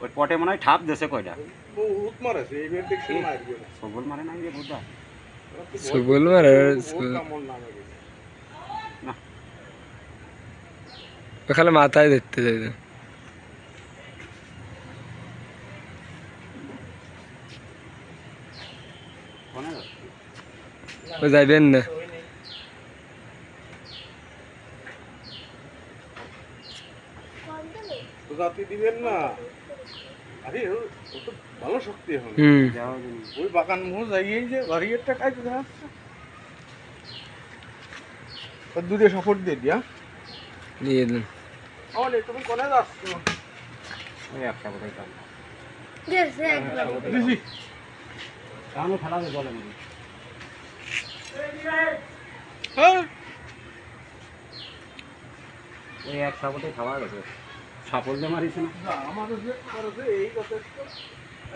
ওই পটে মনে হয় ঠাপ দেশে কয়টা বহুত মারেছে এইবার দেখছি মারবে না সবল মারে নাই রে বুঝা সবল মারে কামড় নামে গেছে না ওখানে মাথায় দেখতে যাই কোনে ও যাইবেন না তো জাতি দিবেন না আরে ও তো ভালো শক্তি এখন যাও ওই বাগান মোহ যাইয়ে যে বাড়ি একটা খাইতে না তো দুধে সাপোর্ট দিয়ে দিয়া নিয়ে দেন তাহলে তুমি কোনে যাচ্ছ ওই একটা কোথায় কাম দিছি কামে খেলা দে বলে মনে হ্যাঁ ওই এক সাপোর্টে খাওয়া গেছে সাপোর্ট দিয়ে মারিছে না আমাদের যে এই যথেষ্ট